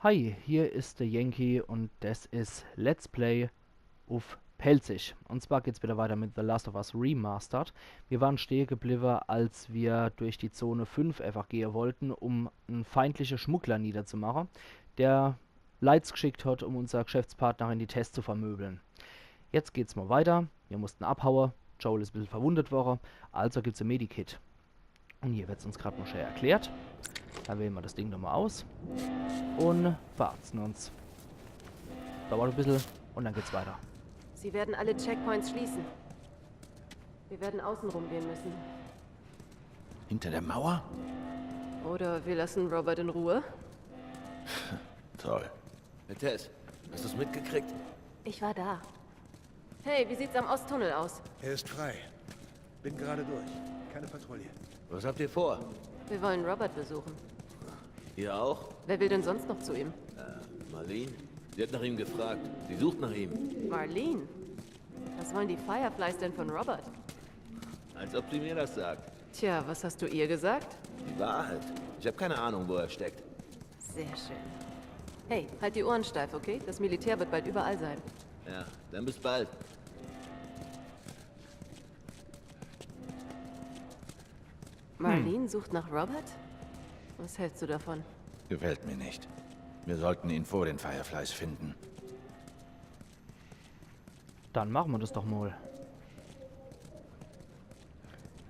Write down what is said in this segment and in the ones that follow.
Hi, hier ist der Yankee und das ist Let's Play auf Pelzig. Und zwar geht es wieder weiter mit The Last of Us Remastered. Wir waren stehen geblieben, als wir durch die Zone 5 einfach gehen wollten, um einen feindlichen Schmuggler niederzumachen, der Lights geschickt hat, um unser Geschäftspartner in die Tests zu vermöbeln. Jetzt geht's mal weiter. Wir mussten abhauen. Joel ist ein bisschen verwundet worden, also gibt's ein Medikit. Und hier wird es uns gerade noch schnell erklärt. Da wählen wir das Ding nochmal aus und verarzten uns. Dauert ein bisschen und dann geht's weiter. Sie werden alle Checkpoints schließen. Wir werden außen rumgehen müssen. Hinter der Mauer? Oder wir lassen Robert in Ruhe. Toll. Hey Tess, hast du es mitgekriegt? Ich war da. Hey, wie sieht's am Osttunnel aus? Er ist frei. Bin gerade durch. Keine Patrouille. Was habt ihr vor? Wir wollen Robert besuchen. Ihr auch? Wer will denn sonst noch zu ihm? Marlene? Sie hat nach ihm gefragt. Sie sucht nach ihm. Marlene? Was wollen die Fireflies denn von Robert? Als ob sie mir das sagt. Tja, was hast du ihr gesagt? Die Wahrheit. Ich habe keine Ahnung, wo er steckt. Sehr schön. Hey, halt die Ohren steif, okay? Das Militär wird bald überall sein. Ja, dann bis bald. Marlene sucht nach Robert? Was hältst du davon? Gefällt mir nicht. Wir sollten ihn vor den Fireflies finden. Dann machen wir das doch mal.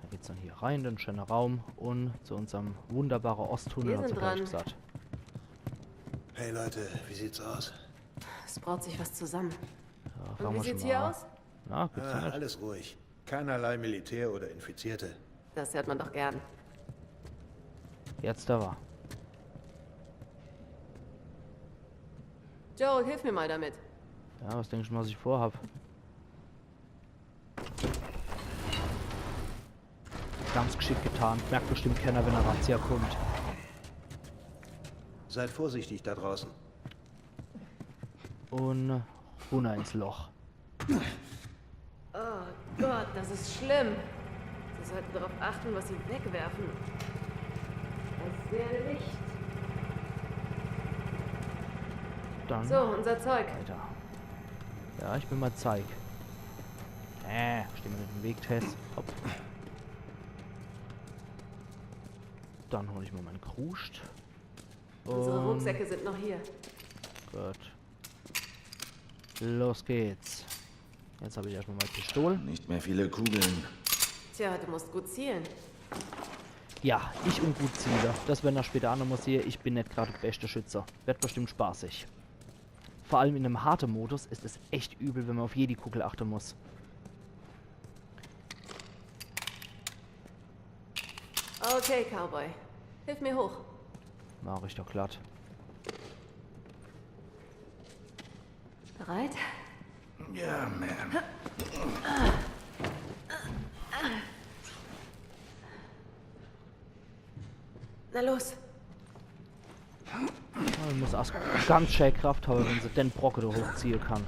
Da geht's dann hier rein, den schönen Raum und zu unserem wunderbaren Osttunnel, Wir hat sie sind gleich dran. gesagt. Hey Leute, wie sieht's aus? Es braut sich was zusammen. Ja, Und fangen wie wir sieht's schon hier mal an. aus? Na, gibt's ja nicht. Alles ruhig. Keinerlei Militär oder Infizierte. Das hört man doch gern. Jetzt da war. Joel, hilf mir mal damit. Ja, was denkst du, was ich vorhab? Ganz geschickt getan. Merkt bestimmt keiner, wenn er Razzia kommt. Seid vorsichtig da draußen. Und runter ins Loch. Oh Gott, das ist schlimm. Sie sollten darauf achten, was sie wegwerfen. Das sehe Licht. Dann So, unser Zeug. weiter. Ja, ich bin mal Zeig. Stehen wir nicht im Weg, Tess. Hopp. Dann hole ich mal meinen Kruscht. Unsere Und Rucksäcke sind noch hier. gut. Los geht's. Jetzt habe ich erstmal meine Pistole. Nicht mehr viele Kugeln. Tja, du musst gut zielen. Ja, ich und gut Ziele. Das werden wir später auch noch mal sehen. Ich bin nicht gerade der beste Schützer. Wird bestimmt spaßig. Vor allem in einem harten Modus ist es echt übel, wenn man auf jede Kugel achten muss. Okay, Cowboy. Hilf mir hoch. Mach ich doch glatt. Bereit? Ja, Ma'am. Na los. Man muss erst ganz schön Kraft haben, wenn sie den Brocken da hochziehen kann.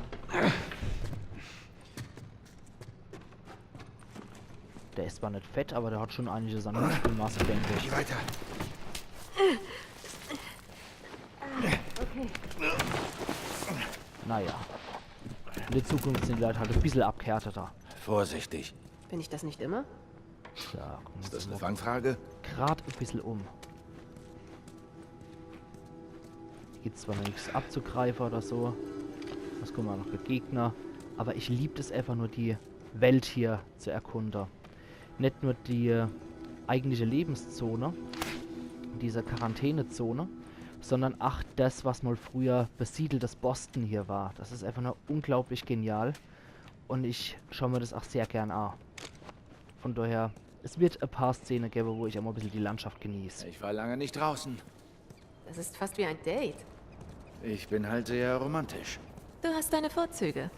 Der ist zwar nicht fett, aber der hat schon einiges an Muskelmasse, denke ich. Geh weiter. Okay. Naja. In der Zukunft sind die Leute halt ein bisschen abgehärteter. Vorsichtig. Bin ich das nicht immer? Ja, gucken Ist wir das uns eine mal Fangfrage? gerade ein bisschen um. Hier gibt es zwar noch nichts abzugreifen oder so. Was kommen wir noch für Gegner. Aber ich liebe es einfach nur, die Welt hier zu erkunden. Nicht nur die eigentliche Lebenszone, diese Quarantänezone, sondern auch das, was mal früher besiedeltes Boston hier war. Das ist einfach nur unglaublich genial. Und ich schaue mir das auch sehr gern an. Von daher, es wird ein paar Szenen geben, wo ich auch mal ein bisschen die Landschaft genieße. Ich war lange nicht draußen. Das ist fast wie ein Date. Ich bin halt sehr romantisch. Du hast deine Vorzüge.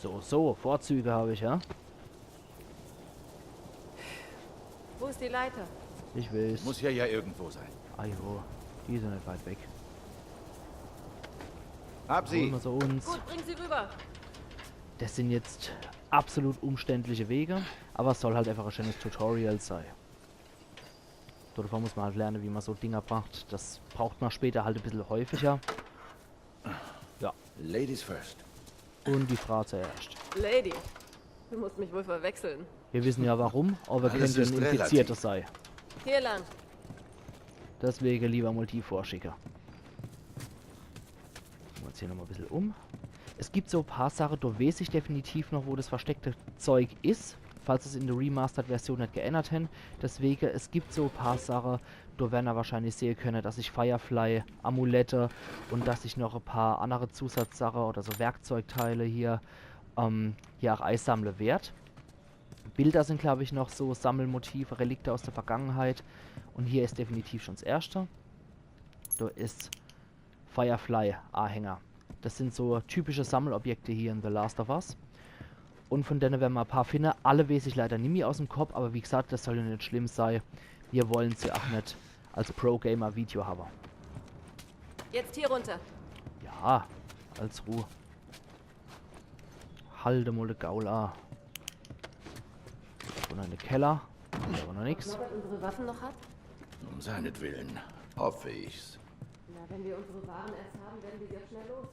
So, Vorzüge habe ich, ja? Wo ist die Leiter? Ich will's. Muss hier ja irgendwo sein. Ah jo, die sind nicht weit weg. Hab Holen sie. wir sie uns. Gut, bring sie rüber. Das sind jetzt absolut umständliche Wege, aber es soll halt einfach ein schönes Tutorial sein. So, davon muss man halt lernen, wie man so Dinger braucht. Das braucht man später halt ein bisschen häufiger. Ja. Ladies first. Und die Frau zuerst. Lady, du musst mich wohl verwechseln. Wir wissen ja warum, aber Alles könnte ist ein Infizierter relativ. sein. Hier lang. Deswegen lieber Multi vorschicken. Gucken wir uns hier nochmal ein bisschen um. Es gibt so ein paar Sachen, da weiß ich definitiv noch, wo das versteckte Zeug ist. Falls es in der Remastered-Version nicht geändert haben. Deswegen, es gibt so ein paar Sachen, da werden wir wahrscheinlich sehen können, dass ich Firefly, Amulette und dass ich noch ein paar andere Zusatzsachen oder so Werkzeugteile hier auch einsammeln werde. Bilder sind, glaube ich, noch so Sammelmotive, Relikte aus der Vergangenheit. Und hier ist definitiv schon das erste. Da ist Firefly-Anhänger. Das sind so typische Sammelobjekte hier in The Last of Us. Und von denen werden wir ein paar finden. Alle weiß ich leider nicht mehr aus dem Kopf, aber wie gesagt, das soll ja nicht schlimm sein. Wir wollen sie auch nicht als Pro-Gamer-Video haben. Jetzt hier runter. Ja, als Ruhe. Halte mal den Gaul an. Und eine Keller. Ist aber noch nichts. Norbert unsere Waffen noch hat? Um seinetwillen. Hoffe ich's. Na, wenn wir unsere Waren erst haben, werden wir ja schnell los.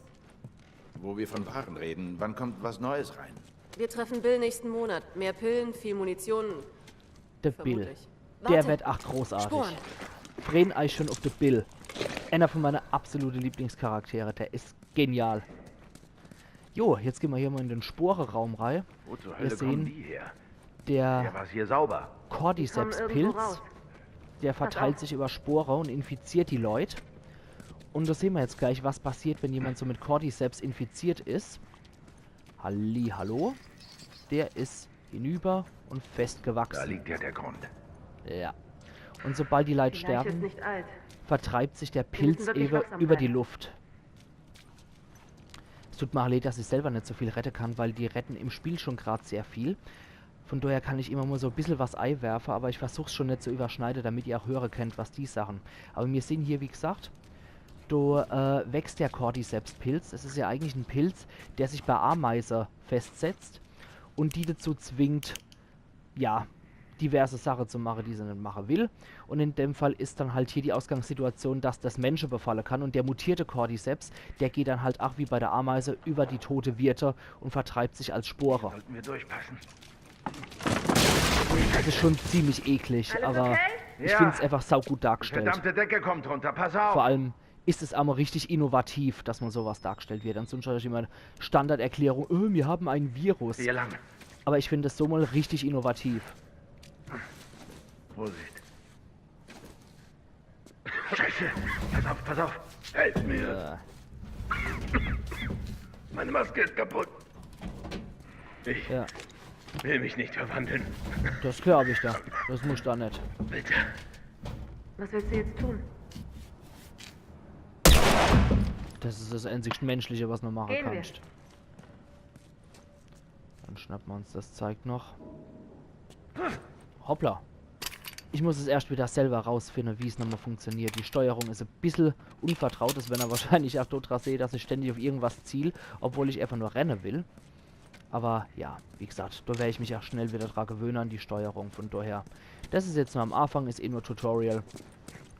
Wo wir von Waren reden, wann kommt was Neues rein? Wir treffen Bill nächsten Monat. Mehr Pillen, viel Munition. Der Bill. Vermutlich. Der Warte. wird auch großartig. Sporen. Drehen euch schon auf den Bill. Einer von meinen absoluten Lieblingscharaktere. Der ist genial. Jo, jetzt gehen wir hier mal in den Sporeraum rein. Wo zur Wir Hölle kommen sehen, die her? der Ja, war's hier sauber. Cordyceps-Pilz, raus. der verteilt sich über Spore und infiziert die Leute. Und das sehen wir jetzt gleich, was passiert, wenn jemand so mit Cordyceps infiziert ist. Hallo. Der ist hinüber und Da festgewachsen. liegt ja der Grund. Ja. Und sobald die Leute Die Leiche ist sterben, nicht alt. vertreibt sich der Wir müssen Pilz wirklich über, wachsam über die bleiben. Luft. Es tut mir auch leid, dass ich selber nicht so viel retten kann, weil die retten im Spiel schon gerade sehr viel. Von daher kann ich immer mal so ein bisschen was einwerfen, aber ich versuche es schon nicht zu überschneiden, damit ihr auch hören könnt, was die Sachen. Aber wir sehen hier, wie gesagt, da wächst der Cordyceps-Pilz. Es ist ja eigentlich ein Pilz, der sich bei Ameisen festsetzt und die dazu zwingt, ja, diverse Sachen zu machen, die sie nicht machen will. Und in dem Fall ist dann halt hier die Ausgangssituation, dass das Menschen befallen kann. Und der mutierte Cordyceps, der geht dann halt auch wie bei der Ameise über die tote Wirte und vertreibt sich als Spore. Sollten wir durchpassen? Das ist schon ziemlich eklig, aber ich Ja. finde es einfach saugut Die dargestellt. verdammte Decke kommt runter, pass auf! Vor allem ist es aber richtig innovativ, dass man sowas dargestellt wird. Ansonsten ist immer Standarderklärung, wir haben ein Virus. Hier lang. Aber ich finde das so mal richtig innovativ. Vorsicht. Scheiße! Pass auf, pass auf! Helf mir! Meine Maske ist kaputt. Ich Ja, will mich nicht verwandeln. das glaube ich da. Das muss da nicht. Bitte. Was willst du jetzt tun? Das ist das einzig Menschliche, was man machen Gehen wir. kannst. Dann schnappen wir uns das Zeug noch. Hoppla. Ich muss es erst wieder selber rausfinden, wie es nochmal funktioniert. Die Steuerung ist ein bisschen unvertraut. Das werden wir wahrscheinlich auch dort sehen, dass ich ständig auf irgendwas ziele, obwohl ich einfach nur rennen will. Aber ja, wie gesagt, da werde ich mich auch schnell wieder dran gewöhnen an die Steuerung. Von daher, das ist jetzt nur am Anfang, ist eh nur Tutorial.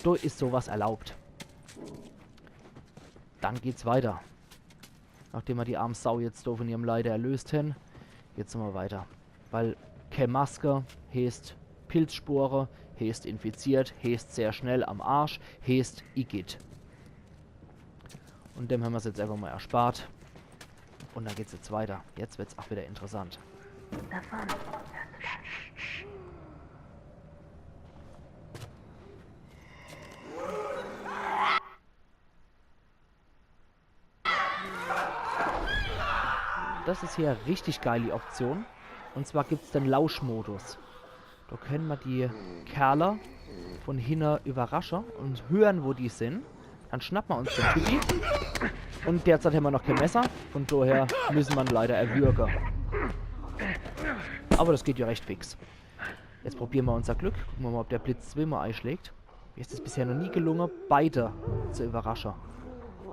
Da ist sowas erlaubt. Dann geht's weiter. Nachdem wir die arme Sau jetzt da von ihrem Leider erlöst haben, geht's nochmal weiter. Weil keine Maske heißt Pilzspore, heißt infiziert, heißt sehr schnell am Arsch, heißt Igitt. Und dem haben wir es jetzt einfach mal erspart. Und dann geht's jetzt weiter. Jetzt wird's auch wieder interessant. Da vorne. Das ist hier eine richtig geile Option. Und zwar gibt es den Lauschmodus. Da können wir die Kerle von hinten überraschen und hören, wo die sind. Dann schnappen wir uns den Typi. Und derzeit haben wir noch kein Messer. Von daher müssen wir ihn leider erwürgen. Aber das geht ja recht fix. Jetzt probieren wir unser Glück. Gucken wir mal, ob der Blitz zweimal einschlägt. Mir ist es bisher noch nie gelungen, beide zu überraschen.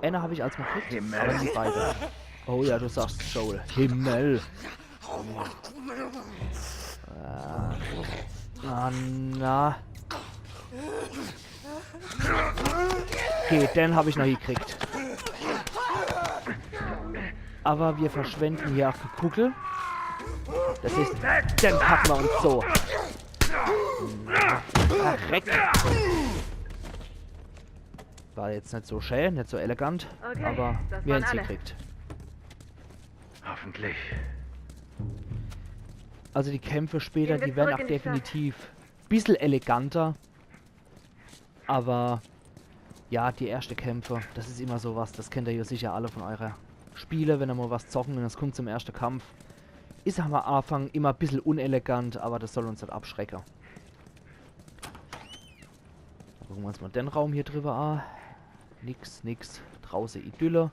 Eine habe ich als mal gekriegt, aber nie beide. Oh ja, du sagst Joel. Himmel. Ah, na. Okay, den habe ich noch gekriegt. Aber wir verschwenden hier auch Gekuckel. Das ist... Den packen wir uns so. Verreckt. War jetzt nicht so schön, nicht so elegant, Okay, aber das wir haben waren es alle. gekriegt. Hoffentlich. Also die Kämpfe später, Gehen wir die werden zurück auch in die Stadt. definitiv ein bisschen eleganter. Aber ja, die ersten Kämpfe, das ist immer sowas, das kennt ihr ja sicher alle von eurer Spiele, wenn ihr mal was zocken und es kommt zum ersten Kampf. Ist am Anfang immer ein bisschen unelegant, aber das soll uns nicht abschrecken. Gucken wir uns mal den Raum hier drüber an. Nix. Draußen Idylle.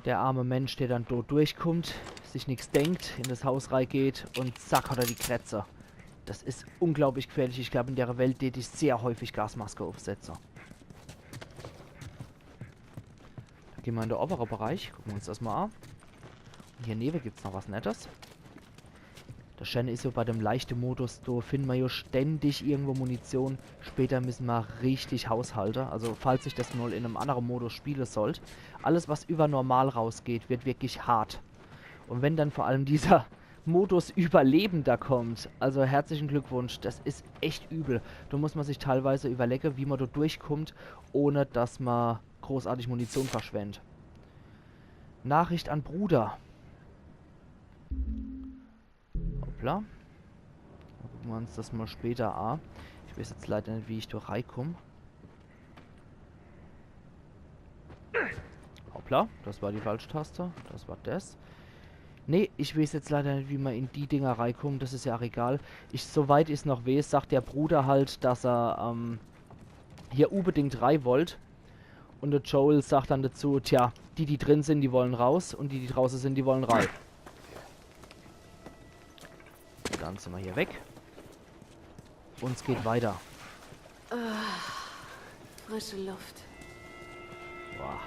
Der arme Mensch, der dann dort durchkommt, sich nichts denkt, in das Haus reingeht und zack hat er die Krätze. Das ist unglaublich gefährlich. Ich glaube, in der Welt täte ich sehr häufig Gasmaske aufsetzen. Da gehen wir in den oberen Bereich. Gucken wir uns das mal an. Und hier neben gibt es noch was Nettes. Das Schöne ist so bei dem leichten Modus, da finden wir ja ständig irgendwo Munition. Später müssen wir richtig haushalten. Also falls ich das mal in einem anderen Modus spielen sollte. Alles was über normal rausgeht, wird wirklich hart. Und wenn dann vor allem dieser Modus Überlebender kommt, also herzlichen Glückwunsch, das ist echt übel. Da muss man sich teilweise überlegen, wie man da durchkommt, ohne dass man großartig Munition verschwendet. Nachricht an Bruder. Hoppla. Dann gucken wir uns das mal später an. Ich weiß jetzt leider nicht, wie ich da reinkomme. Hoppla, das war die Falschtaste. Das war das. Nee, ich weiß jetzt leider nicht, wie man in die Dinger reinkommt. Das ist ja auch egal. Soweit ich es noch weiß, sagt der Bruder halt, dass er hier unbedingt rein wollt. Und der Joel sagt dann dazu, tja, die drin sind, die wollen raus. Und die draußen sind, die wollen rein. Dann sind wir hier weg. Und es geht weiter. Frische Luft. Boah.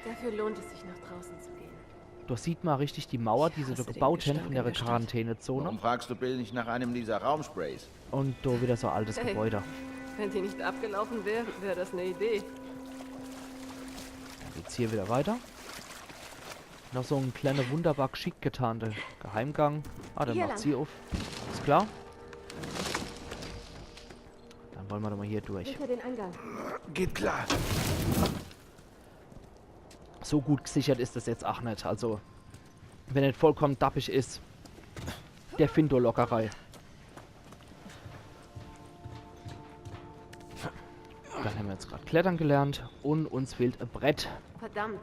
Dafür lohnt es sich, nach draußen zu gehen. Da sieht man richtig die Mauer, die sie da hasse den gebaut haben Gestank von in der der Stadt. Quarantänezone. Warum fragst du Bill nicht nach einem dieser Raumsprays? Und da wieder so altes Hey. Gebäude. Wenn die nicht abgelaufen wäre, wäre das eine Idee. Dann geht's hier wieder weiter. Noch so ein kleiner, wunderbar schick getarnter Geheimgang. Ah, dann Hier macht lang. sie auf. Ist klar. Dann wollen wir doch mal hier durch. Sicher den Eingang. Geht klar. So gut gesichert ist das jetzt auch nicht. Also, wenn nicht vollkommen dappig ist, der Findo-Lockerei. Dann haben wir jetzt gerade Klettern gelernt und uns fehlt ein Brett. Verdammt.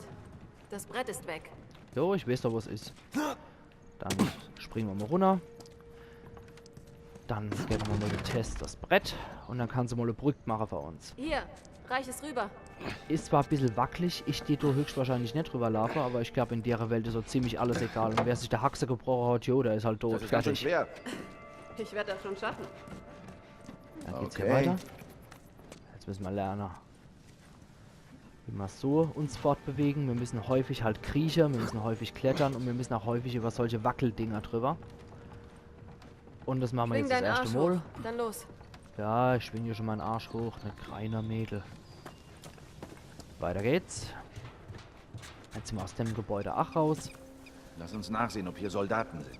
Das Brett ist weg. Jo, ich weiß doch, wo es ist. Dann springen wir mal runter. Dann geben wir mal den Test das Brett. Und dann kann sie mal eine Brücke machen für uns. Hier, reich es rüber. Ist zwar ein bisschen wackelig, ich stehe da höchstwahrscheinlich nicht drüber laufen, aber ich glaube, in der Welt ist so ziemlich alles egal. Und wer sich der Haxe gebrochen hat, jo, der ist halt tot. Das ist ganz schön Fertig. schwer. Ich werde das schon schaffen. Dann geht's hier Okay. weiter. Jetzt müssen wir lernen, wie wir so uns fortbewegen. Wir müssen häufig halt kriechen, wir müssen häufig klettern und wir müssen auch häufig über solche Wackeldinger drüber. Und das machen wir Schwing jetzt das deinen erste Arsch Mal. hoch. Dann los. Ja, ich schwinge hier schon meinen Arsch hoch. Eine kleiner Mädel. Weiter geht's. Jetzt sind wir aus dem Gebäude auch raus. Lass uns nachsehen, ob hier Soldaten sind.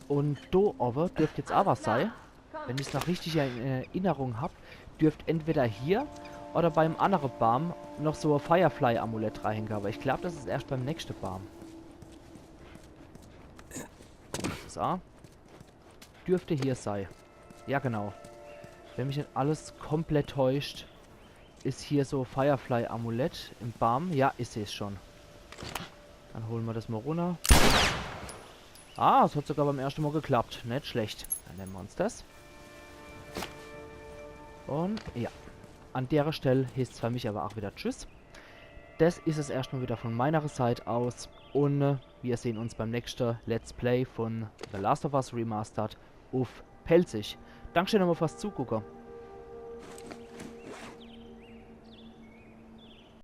Und do oben dürfte jetzt auch was sein. Wenn ich es noch richtig in Erinnerung habe, dürfte entweder hier oder beim anderen Baum noch so ein Firefly-Amulett reinhängen. Aber ich glaube, das ist erst beim nächsten Baum. Das ist A. Dürfte hier sein. Ja, genau. Wenn mich nicht alles komplett täuscht, ist hier so Firefly-Amulett im Baum. Ja, ich sehe es schon. Dann holen wir das mal runter. Ah, es hat sogar beim ersten Mal geklappt. Nicht schlecht. Dann nehmen wir uns das. Und ja. An der Stelle heißt es für mich aber auch wieder Tschüss. Das ist es erstmal wieder von meiner Seite aus. Und wir sehen uns beim nächsten Let's Play von The Last of Us Remastered auf Pelzig. Dankeschön nochmal fürs Zugucken.